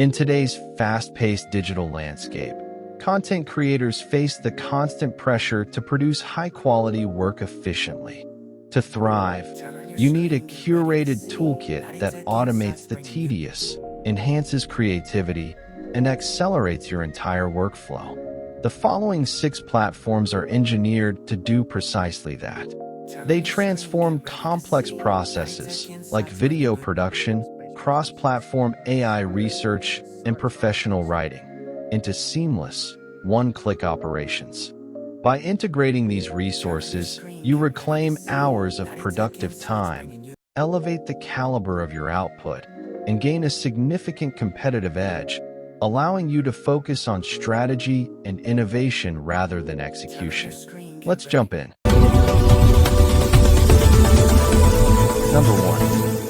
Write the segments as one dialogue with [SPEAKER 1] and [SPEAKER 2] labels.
[SPEAKER 1] In today's fast-paced digital landscape, content creators face the constant pressure to produce high-quality work efficiently. To thrive, you need a curated toolkit that automates the tedious, enhances creativity, and accelerates your entire workflow. The following 6 platforms are engineered to do precisely that. They transform complex processes like video production, cross-platform AI research, and professional writing into seamless, one-click operations. By integrating these resources, you reclaim hours of productive time, elevate the caliber of your output, and gain a significant competitive edge, allowing you to focus on strategy and innovation rather than execution. Let's jump in. Number 1.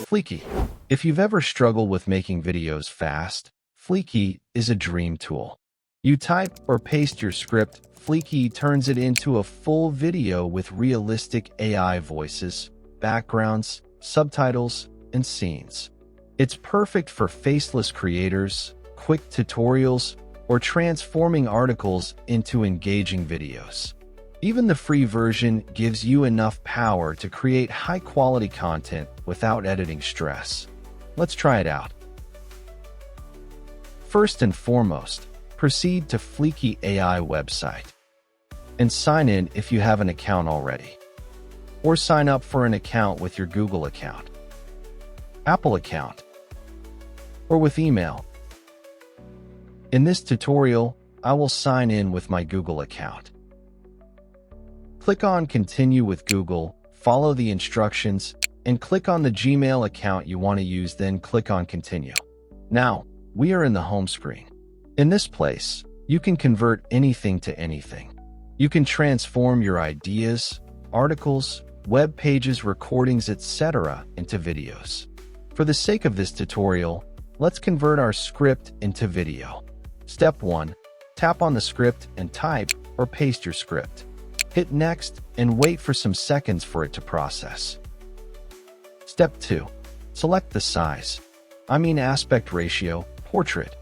[SPEAKER 1] Fliki. If you've ever struggled with making videos fast, Fliki is a dream tool. You type or paste your script, Fliki turns it into a full video with realistic AI voices, backgrounds, subtitles, and scenes. It's perfect for faceless creators, quick tutorials, or transforming articles into engaging videos. Even the free version gives you enough power to create high-quality content without editing stress. Let's try it out. First and foremost, proceed to Fliki AI website and sign in if you have an account already, or sign up for an account with your Google account, Apple account, or with email. In this tutorial, I will sign in with my Google account. Click on Continue with Google, follow the instructions, and click on the Gmail account you want to use, then click on Continue. Now, we are in the home screen. In this place, you can convert anything to anything. You can transform your ideas, articles, web pages, recordings, etc. into videos. For the sake of this tutorial, let's convert our script into video. Step 1. Tap on the script and type or paste your script. Hit Next and wait for some seconds for it to process. Step 2. Select the size, aspect ratio, portrait,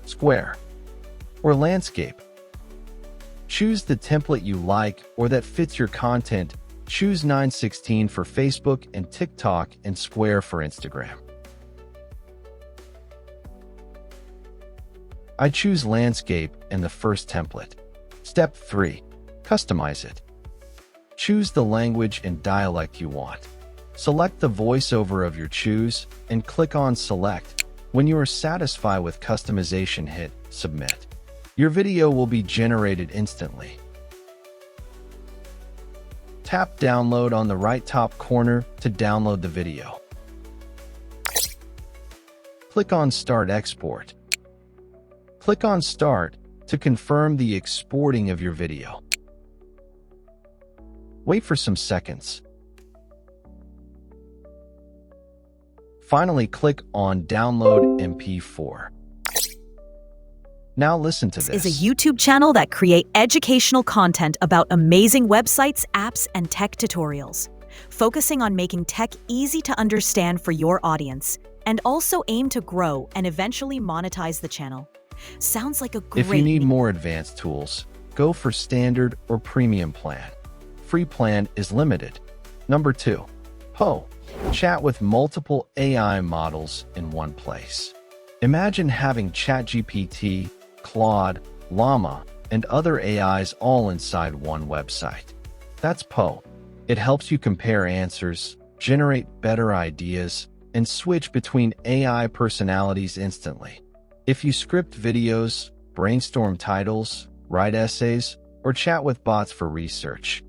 [SPEAKER 1] square, or landscape. Choose the template you like or that fits your content. Choose 9:16 for Facebook and TikTok and square for Instagram. I choose landscape and the first template. Step 3. Customize it. Choose the language and dialect you want. Select the voiceover of your choose and click on Select. When you are satisfied with customization, hit Submit. Your video will be generated instantly. Tap Download on the right top corner to download the video. Click on Start Export. Click on Start to confirm the exporting of your video. Wait for some seconds. Finally, click on Download MP4. Now listen to this.
[SPEAKER 2] Is a YouTube channel that creates educational content about amazing websites, apps, and tech tutorials, focusing on making tech easy to understand for your audience, and also aim to grow and eventually monetize the channel. Sounds like a great...
[SPEAKER 1] If you need more advanced tools, go for standard or premium plan. Free plan is limited. Number 2. Poe. Chat with multiple AI models in one place. Imagine having ChatGPT, Claude, Llama, and other AIs all inside one website. That's Poe. It helps you compare answers, generate better ideas, and switch between AI personalities instantly. If you script videos, brainstorm titles, write essays, or chat with bots for research,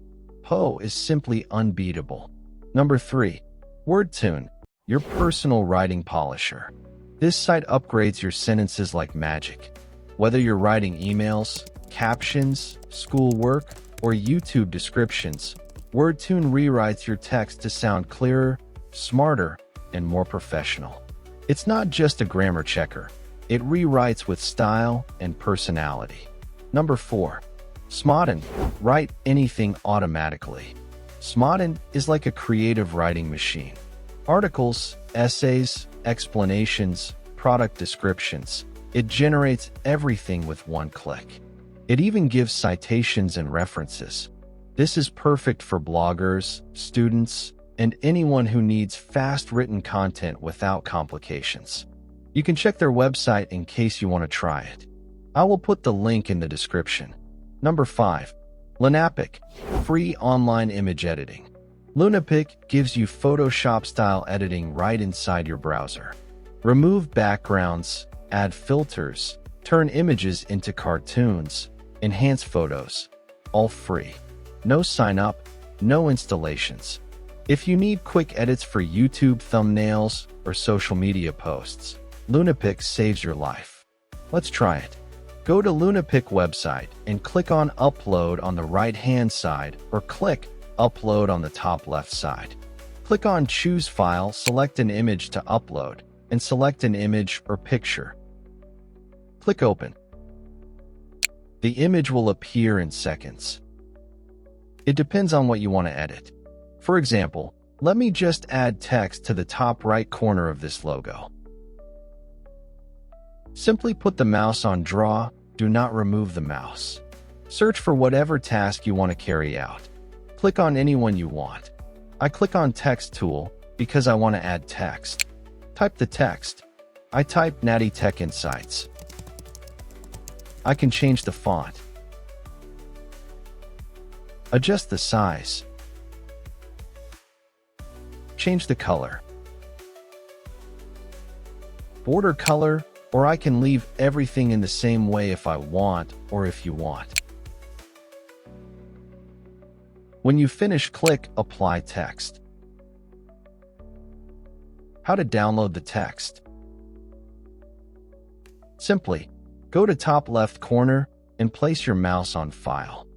[SPEAKER 1] Poe is simply unbeatable. Number 3. Wordtune, your personal writing polisher. This site upgrades your sentences like magic. Whether you're writing emails, captions, schoolwork, or YouTube descriptions, Wordtune rewrites your text to sound clearer, smarter, and more professional. It's not just a grammar checker. It rewrites with style and personality. Number 4. Smodin, write anything automatically. Smodin is like a creative writing machine. Articles, essays, explanations, product descriptions. It generates everything with one click. It even gives citations and references. This is perfect for bloggers, students, and anyone who needs fast written content without complications. You can check their website in case you want to try it. I will put the link in the description. Number 5. Lunapic, free online image editing. Lunapic gives you Photoshop-style editing right inside your browser. Remove backgrounds, add filters, turn images into cartoons, enhance photos. All free. No sign-up, no installations. If you need quick edits for YouTube thumbnails or social media posts, Lunapic saves your life. Let's try it. Go to Lunapic website and click on Upload on the right-hand side or click Upload on the top left side. Click on Choose File, select an image to upload, and select an image or picture. Click Open. The image will appear in seconds. It depends on what you want to edit. For example, let me just add text to the top right corner of this logo. Simply put the mouse on Draw, do not remove the mouse. Search for whatever task you want to carry out. Click on any one you want. I click on Text tool because I want to add text. Type the text. I type Natty Tech Insights. I can change the font. Adjust the size. Change the color. Border color, or I can leave everything in the same way if I want or if you want. When you finish, click Apply Text. How to download the text? Simply, go to top left corner and place your mouse on File.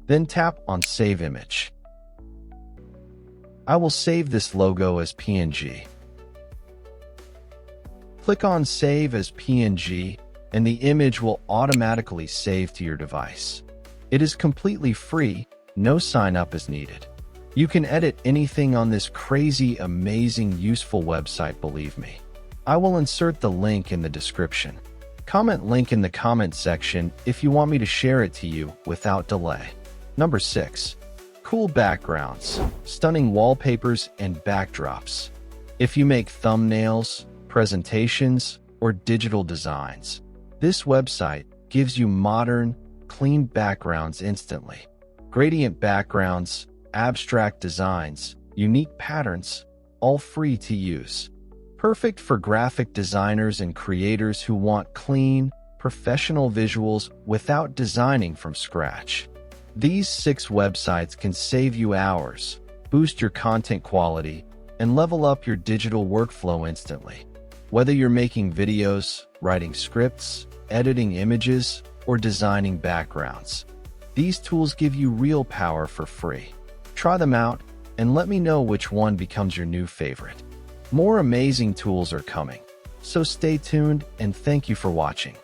[SPEAKER 1] Then tap on Save Image. I will save this logo as PNG. Click on Save as PNG and the image will automatically save to your device. It is completely free, no sign-up is needed. You can edit anything on this crazy, amazing, useful website, believe me. I will insert the link in the description. Comment link in the comment section if you want me to share it to you without delay. Number 6. Cool backgrounds, stunning wallpapers and backdrops. If you make thumbnails, presentations, or digital designs, this website gives you modern, clean backgrounds instantly. Gradient backgrounds, abstract designs, unique patterns, all free to use. Perfect for graphic designers and creators who want clean, professional visuals without designing from scratch. These 6 websites can save you hours, boost your content quality, and level up your digital workflow instantly. Whether you're making videos, writing scripts, editing images, or designing backgrounds, these tools give you real power for free. Try them out and let me know which one becomes your new favorite. More amazing tools are coming, so stay tuned and thank you for watching.